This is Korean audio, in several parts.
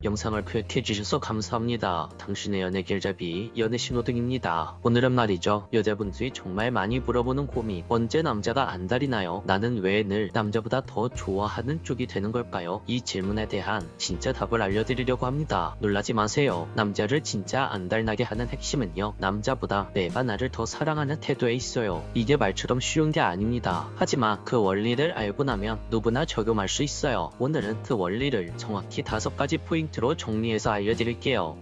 영상을 클릭해주셔서 감사합니다. 당신의 연애 길잡이 연애 신호등입니다. 오늘은 말이죠. 여자분들이 정말 많이 물어보는 고민. 언제 남자가 안달이나요? 나는 왜 늘 남자보다 더 좋아하는 쪽이 되는 걸까요? 이 질문에 대한 진짜 답을 알려드리려고 합니다. 놀라지 마세요. 남자를 진짜 안달나게 하는 핵심은요. 남자보다 내가 나를 더 사랑하는 태도에 있어요. 이게 말처럼 쉬운 게 아닙니다. 하지만 그 원리를 알고 나면 누구나 적용할 수 있어요. 오늘은 그 원리를 정확히 5가지 포인트로 정리해서 알려드릴게요.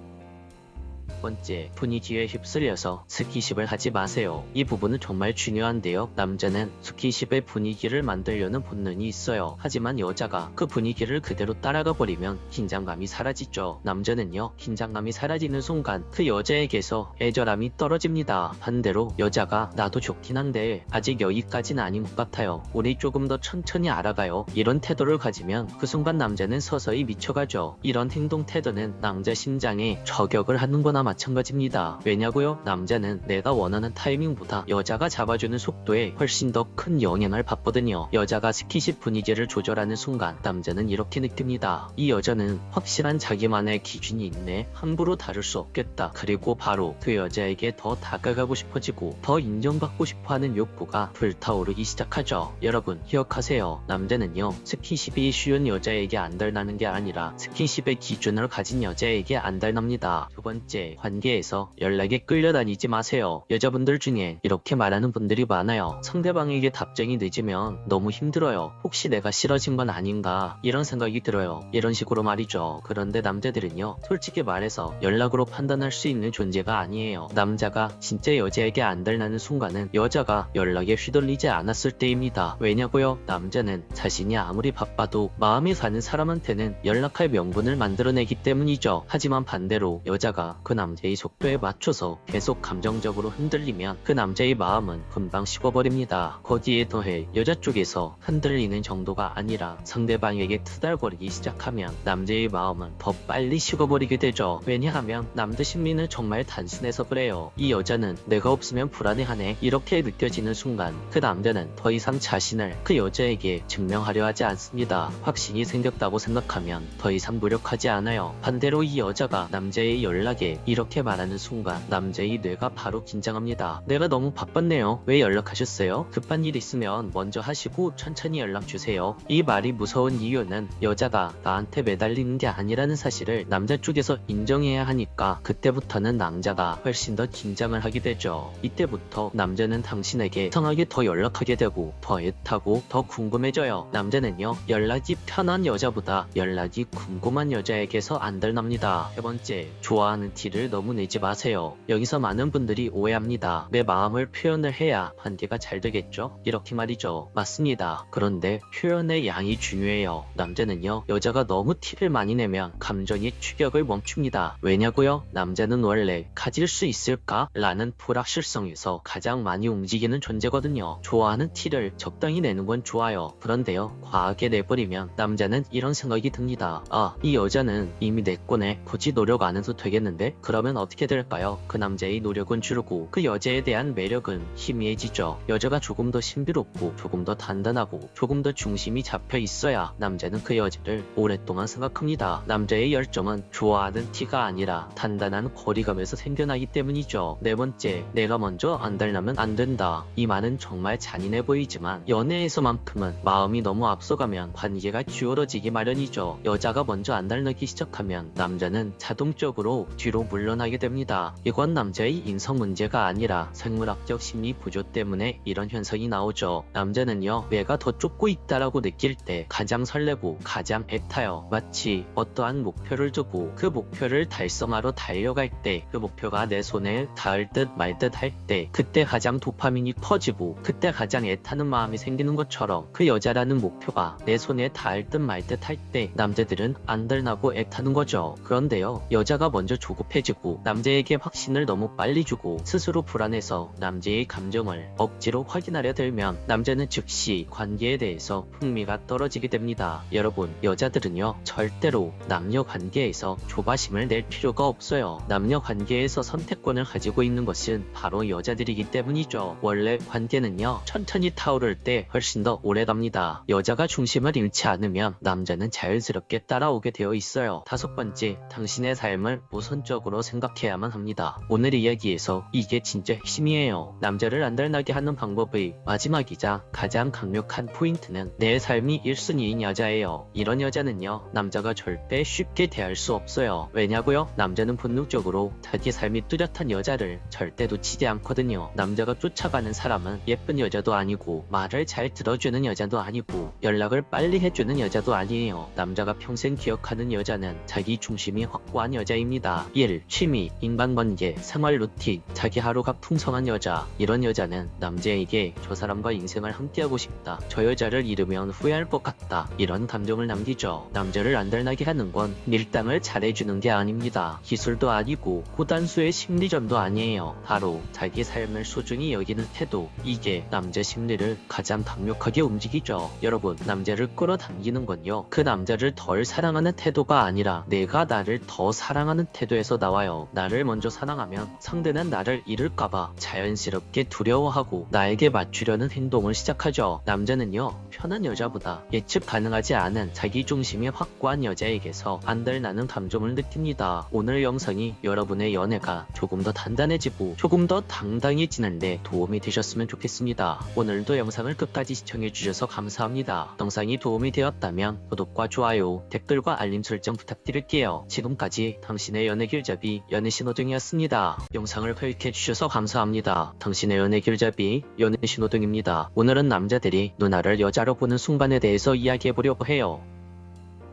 첫 번째, 분위기에 휩쓸려서 스킨십을 하지 마세요. 이 부분은 정말 중요한데요. 남자는 스킨십의 분위기를 만들려는 본능이 있어요. 하지만 여자가 그 분위기를 그대로 따라가 버리면 긴장감이 사라지죠. 남자는요, 긴장감이 사라지는 순간 그 여자에게서 애절함이 떨어집니다. 반대로 여자가 나도 좋긴 한데 아직 여기까지는 아닌 것 같아요. 우리 조금 더 천천히 알아가요. 이런 태도를 가지면 그 순간 남자는 서서히 미쳐가죠. 이런 행동 태도는 남자 심장에 저격을 하는 거나 마찬가지입니다. 왜냐고요? 남자는 내가 원하는 타이밍보다 여자가 잡아주는 속도에 훨씬 더 큰 영향을 받거든요. 여자가 스킨십 분위기를 조절하는 순간 남자는 이렇게 느낍니다. 이 여자는 확실한 자기만의 기준이 있네. 함부로 다룰 수 없겠다. 그리고 바로 그 여자에게 더 다가가고 싶어지고 더 인정받고 싶어하는 욕구가 불타오르기 시작하죠. 여러분 기억하세요. 남자는요, 스킨십이 쉬운 여자에게 안달나는 게 아니라 스킨십의 기준을 가진 여자에게 안달납니다. 두 번째, 관계에서 연락에 끌려다니지 마세요. 여자분들 중에 이렇게 말하는 분들이 많아요. 상대방에게 답장이 늦으면 너무 힘들어요. 혹시 내가 싫어진 건 아닌가 이런 생각이 들어요. 이런 식으로 말이죠. 그런데 남자들은요, 솔직히 말해서 연락으로 판단할 수 있는 존재가 아니에요. 남자가 진짜 여자에게 안달나는 순간은 여자가 연락에 휘둘리지 않았을 때입니다. 왜냐고요? 남자는 자신이 아무리 바빠도 마음이 가는 사람한테는 연락할 명분을 만들어내기 때문이죠. 하지만 반대로 여자가 그 남자의 속도에 맞춰서 계속 감정적으로 흔들리면 그 남자의 마음은 금방 식어버립니다. 거기에 더해 여자 쪽에서 흔들리는 정도가 아니라 상대방에게 투덜거리기 시작하면 남자의 마음은 더 빨리 식어버리게 되죠. 왜냐하면 남자 심리는 정말 단순해서 그래요. 이 여자는 내가 없으면 불안해하네 이렇게 느껴지는 순간 그 남자는 더 이상 자신을 그 여자에게 증명하려 하지 않습니다. 확신이 생겼다고 생각하면 더 이상 노력하지 않아요. 반대로 이 여자가 남자의 연락에 이렇게 말하는 순간 남자의 뇌가 바로 긴장합니다. 내가 너무 바빴네요. 왜 연락하셨어요? 급한 일 있으면 먼저 하시고 천천히 연락주세요. 이 말이 무서운 이유는 여자가 나한테 매달리는 게 아니라는 사실을 남자 쪽에서 인정해야 하니까 그때부터는 남자가 훨씬 더 긴장을 하게 되죠. 이때부터 남자는 당신에게 이상하게 더 연락하게 되고 더 애타고 더 궁금해져요. 남자는요, 연락이 편한 여자보다 연락이 궁금한 여자에게서 안달납니다. 세 번째, 좋아하는 티를 너무 내지 마세요. 여기서 많은 분들이 오해합니다. 내 마음을 표현을 해야 관계가 잘 되겠죠? 이렇게 말이죠. 맞습니다. 그런데 표현의 양이 중요해요. 남자는요, 여자가 너무 티를 많이 내면 감정의 추격을 멈춥니다. 왜냐고요? 남자는 원래 가질 수 있을까? 라는 불확실성에서 가장 많이 움직이는 존재거든요. 좋아하는 티를 적당히 내는 건 좋아요. 그런데요, 과하게 내버리면 남자는 이런 생각이 듭니다. 아, 이 여자는 이미 내 거네. 굳이 노력 안 해도 되겠는데? 그러면 어떻게 될까요? 그 남자의 노력은 줄고 그 여자에 대한 매력은 희미해지죠. 여자가 조금 더 신비롭고 조금 더 단단하고 조금 더 중심이 잡혀 있어야 남자는 그 여자를 오랫동안 생각합니다. 남자의 열정은 좋아하는 티가 아니라 단단한 거리감에서 생겨나기 때문이죠. 네 번째, 내가 먼저 안달나면 안 된다. 이 말은 정말 잔인해 보이지만 연애에서만큼은 마음이 너무 앞서가면 관계가 기울어지기 마련이죠. 여자가 먼저 안달나기 시작하면 남자는 자동적으로 뒤로 물러나게 됩니다. 이건 남자의 인성 문제가 아니라 생물학적 심리 구조 때문에 이런 현상이 나오죠. 남자는요, 내가 더 쫓고 있다라고 느낄 때 가장 설레고 가장 애타요. 마치 어떠한 목표를 두고 그 목표를 달성하러 달려갈 때 그 목표가 내 손에 닿을 듯 말 듯 할 때 그때 가장 도파민이 터지고 그때 가장 애타는 마음이 생기는 것처럼 그 여자라는 목표가 내 손에 닿을 듯 말 듯 할 때 남자들은 안달나고 애타는 거죠. 그런데요, 여자가 먼저 조급해지고 빠지고 남자에게 확신을 너무 빨리 주고 스스로 불안해서 남자의 감정을 억지로 확인하려 들면 남자는 즉시 관계에 대해서 흥미가 떨어지게 됩니다. 여러분, 여자들은요 절대로 남녀 관계에서 조바심을 낼 필요가 없어요. 남녀 관계에서 선택권을 가지고 있는 것은 바로 여자들이기 때문이죠. 원래 관계는요 천천히 타오를 때 훨씬 더 오래 갑니다. 여자가 중심을 잃지 않으면 남자는 자연스럽게 따라오게 되어 있어요. 5번째, 당신의 삶을 우선적으로 생각해야만 합니다. 오늘 이야기에서 이게 진짜 핵심이에요. 남자를 안달나게 하는 방법의 마지막이자 가장 강력한 포인트는 내 삶이 1순위인 여자예요. 이런 여자는요 남자가 절대 쉽게 대할 수 없어요. 왜냐고요? 남자는 본능적으로 자기 삶이 뚜렷한 여자를 절대 놓치지 않거든요. 남자가 쫓아가는 사람은 예쁜 여자도 아니고 말을 잘 들어주는 여자도 아니고 연락을 빨리 해주는 여자도 아니에요. 남자가 평생 기억하는 여자는 자기 중심이 확고한 여자입니다. 1. 취미, 인간관계, 생활 루틴, 자기 하루가 풍성한 여자. 이런 여자는 남자에게 저 사람과 인생을 함께하고 싶다, 저 여자를 잃으면 후회할 것 같다, 이런 감정을 남기죠. 남자를 안달나게 하는 건 밀당을 잘해주는 게 아닙니다. 기술도 아니고 고단수의 심리전도 아니에요. 바로 자기 삶을 소중히 여기는 태도. 이게 남자 심리를 가장 강력하게 움직이죠. 여러분, 남자를 끌어당기는 건요 그 남자를 덜 사랑하는 태도가 아니라 내가 나를 더 사랑하는 태도에서 나와요. 나를 먼저 사랑하면 상대는 나를 잃을까봐 자연스럽게 두려워하고 나에게 맞추려는 행동을 시작하죠. 남자는요 편한 여자보다 예측 가능하지 않은 자기 중심이 확고한 여자에게서 안달나는 감정을 느낍니다. 오늘 영상이 여러분의 연애가 조금 더 단단해지고 조금 더 당당해지는데 도움이 되셨으면 좋겠습니다. 오늘도 영상을 끝까지 시청해주셔서 감사합니다. 영상이 도움이 되었다면 구독과 좋아요, 댓글과 알림 설정 부탁드릴게요. 지금까지 당신의 연애 길잡이 연애신호등이었습니다. 영상을 클릭해주셔서 감사합니다. 당신의 연애 길잡이 연애신호등입니다. 오늘은 남자들이 누나를 여자로 보는 순간에 대해서 이야기해보려고 해요.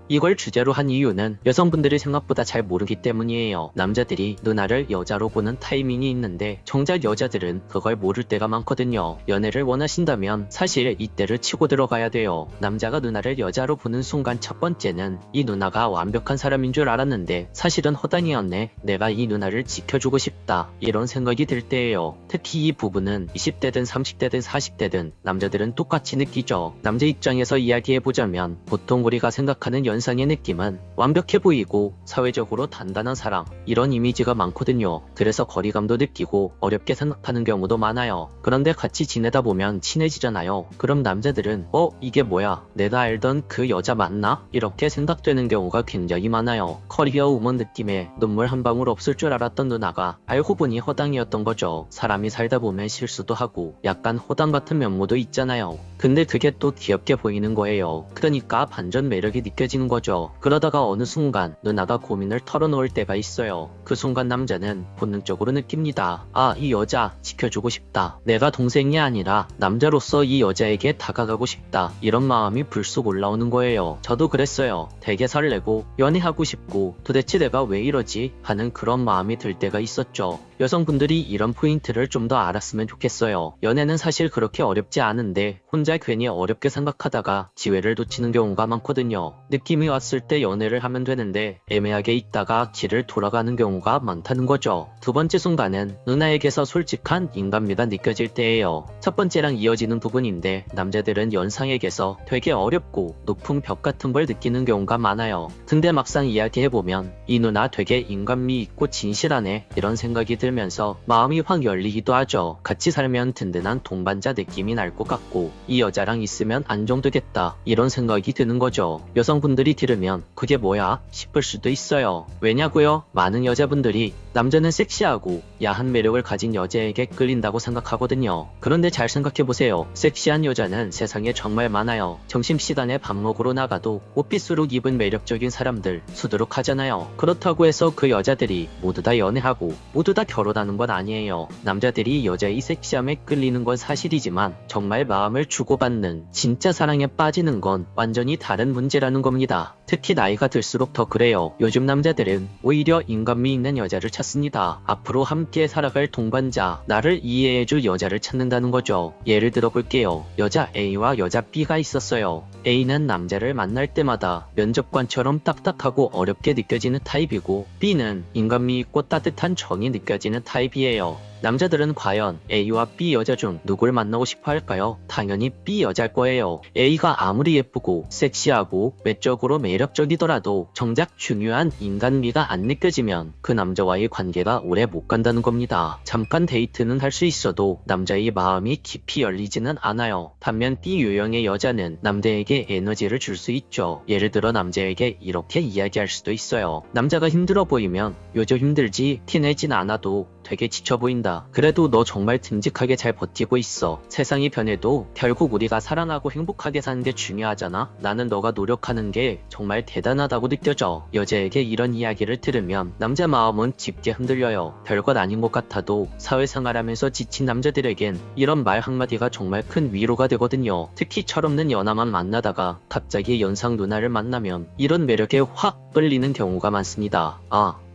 이걸 주제로 한 이유는 여성분들이 생각보다 잘 모르기 때문이에요. 남자들이 누나를 여자로 보는 타이밍이 있는데 정작 여자들은 그걸 모를 때가 많거든요. 연애를 원하신다면 사실 이때를 치고 들어가야 돼요. 남자가 누나를 여자로 보는 순간 첫 번째는 이 누나가 완벽한 사람인 줄 알았는데 사실은 허당이었네, 내가 이 누나를 지켜주고 싶다, 이런 생각이 들 때예요. 특히 이 부분은 20대든 30대든 40대든 남자들은 똑같이 느끼죠. 남자 입장에서 이야기해보자면 보통 우리가 생각하는 연상의 느낌은 완벽해 보이고 사회적으로 단단한 사람, 이런 이미지가 많거든요. 그래서 거리감도 느끼고 어렵게 생각하는 경우도 많아요. 그런데 같이 지내다 보면 친해지잖아요. 그럼 남자들은 이게 뭐야, 내가 알던 그 여자 맞나? 이렇게 생각되는 경우가 굉장히 많아요. 커리어 우먼 느낌에 눈물 한 방울 없을 줄 알았던 누나가 알고 보니 허당이었던 거죠. 사람이 살다 보면 실수도 하고 약간 허당 같은 면모도 있잖아요. 근데 그게 또 귀엽게 보이는 거예요. 그러니까 반전 매력이 느껴지는 거죠. 그러다가 어느 순간 누나가 고민을 털어놓을 때가 있어요. 그 순간 남자는 본능적으로 느낍니다. 아, 이 여자 지켜주고 싶다, 내가 동생이 아니라 남자로서 이 여자에게 다가가고 싶다, 이런 마음이 불쑥 올라오는 거예요. 저도 그랬어요. 되게 설레고 연애하고 싶고 도대체 내가 왜 이러지 하는 그런 마음이 들 때가 있었죠. 여성분들이 이런 포인트를 좀 더 알았으면 좋겠어요. 연애는 사실 그렇게 어렵지 않은데 혼자 괜히 어렵게 생각하다가 기회를 놓치는 경우가 많거든요. 느낌이 왔을 때 연애를 하면 되는데 애매하게 있다가 길을 돌아가는 경우가 많다는 거죠. 두 번째 순간은 누나에게서 솔직한 인간미가 느껴질 때예요. 첫 번째랑 이어지는 부분인데 남자들은 연상에게서 되게 어렵고 높은 벽 같은 걸 느끼는 경우가 많아요. 근데 막상 이야기해보면 이 누나 되게 인간미 있고 진실하네, 이런 생각이 들면서 마음이 확 열리기도 하죠. 같이 살면 든든한 동반자 느낌이 날 것 같고 이 여자랑 있으면 안정되겠다, 이런 생각이 드는 거죠. 여성분들이 들으면 그게 뭐야 싶을 수도 있어요. 왜냐고요? 많은 여자분들이 남자는 섹시하고 야한 매력을 가진 여자에게 끌린다고 생각하거든요. 그런데 잘 생각해보세요. 섹시한 여자는 세상에 정말 많아요. 점심시간에 밥 먹으러 나가도 옷빗으로 입은 매력적인 사람들 수두룩하잖아요. 그렇다고 해서 그 여자들이 모두 다 연애하고 모두 다 결혼하는 건 아니에요. 남자들이 여자의 섹시함에 끌리는 건 사실이지만 정말 마음을 주고받는 진짜 사랑에 빠지는 건 완전히 다른 문제라는 겁니다. 특히 나이가 들수록 더 그래요. 요즘 남자들은 오히려 인간미 있는 여자를 찾습니다. 앞으로 함께 살아갈 동반자, 나를 이해해줄 여자를 찾는다는 거죠. 예를 들어 볼게요. 여자 A와 여자 B가 있었어요. A는 남자를 만날 때마다 면접관처럼 딱딱하고 어렵게 느껴지는 타입이고, B는 인간미 있고 따뜻한 정이 느껴지는 타입이에요. 남자들은 과연 A와 B 여자 중 누굴 만나고 싶어 할까요? 당연히 B 여자일 거예요. A가 아무리 예쁘고 섹시하고 외적으로 매력적이더라도 정작 중요한 인간미가 안 느껴지면 그 남자와의 관계가 오래 못 간다는 겁니다. 잠깐 데이트는 할 수 있어도 남자의 마음이 깊이 열리지는 않아요. 반면 B 유형의 여자는 남자에게 에너지를 줄 수 있죠. 예를 들어 남자에게 이렇게 이야기할 수도 있어요. 남자가 힘들어 보이면 요즘 힘들지, 티내진 않아도 되게 지쳐 보인다. 그래도 너 정말 듬직하게 잘 버티고 있어. 세상이 변해도 결국 우리가 사랑하고 행복하게 사는 게 중요하잖아. 나는 너가 노력하는 게 정말 대단하다고 느껴져. 여자에게 이런 이야기를 들으면 남자 마음은 짙게 흔들려요. 별것 아닌 것 같아도 사회생활하면서 지친 남자들에겐 이런 말 한마디가 정말 큰 위로가 되거든요. 특히 철없는 연하만 만나다가 갑자기 연상 누나를 만나면 이런 매력에 확 끌리는 경우가 많습니다.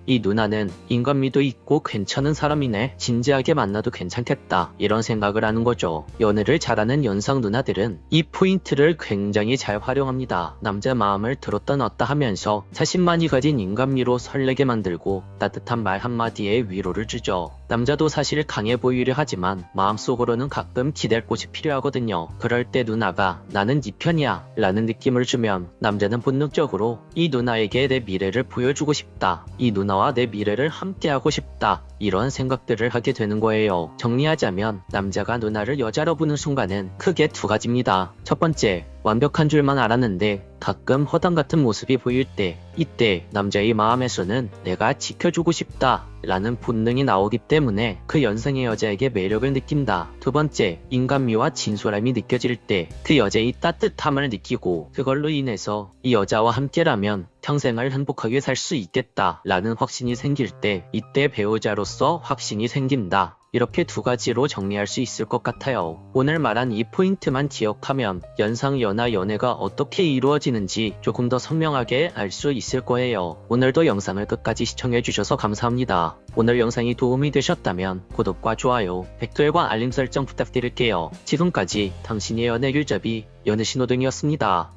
이 누나는 인간미도 있고 괜찮은 사람이네. 진지하게 만나도 괜찮겠다. 이런 생각을 하는 거죠. 연애를 잘하는 연상 누나들은 이 포인트를 굉장히 잘 활용합니다. 남자 마음을 들었다 놨다 하면서 자신만이 가진 인간미로 설레게 만들고 따뜻한 말 한마디에 위로를 주죠. 남자도 사실 강해 보이려 하지만 마음속으로는 가끔 기댈 곳이 필요하거든요. 그럴 때 누나가 나는 네 편이야 라는 느낌을 주면 남자는 본능적으로 이 누나에게 내 미래를 보여주고 싶다. 이 누나와 내 미래를 함께하고 싶다. 이런 생각들을 하게 되는 거예요. 정리하자면 남자가 누나를 여자로 보는 순간은 크게 두 가지입니다. 첫 번째, 완벽한 줄만 알았는데 가끔 허당 같은 모습이 보일 때, 이때 남자의 마음에서는 내가 지켜주고 싶다 라는 본능이 나오기 때문에 그 연상의 여자에게 매력을 느낀다. 두 번째, 인간미와 진솔함이 느껴질 때 그 여자의 따뜻함을 느끼고 그걸로 인해서 이 여자와 함께라면 평생을 행복하게 살 수 있겠다 라는 확신이 생길 때, 이때 배우자로서 확신이 생긴다. 이렇게 두 가지로 정리할 수 있을 것 같아요. 오늘 말한 이 포인트만 기억하면 연상, 연하, 연애가 어떻게 이루어지는지 조금 더 선명하게 알 수 있을 거예요. 오늘도 영상을 끝까지 시청해주셔서 감사합니다. 오늘 영상이 도움이 되셨다면 구독과 좋아요, 댓글과 알림 설정 부탁드릴게요. 지금까지 당신의 연애 길잡이 연애신호등이었습니다.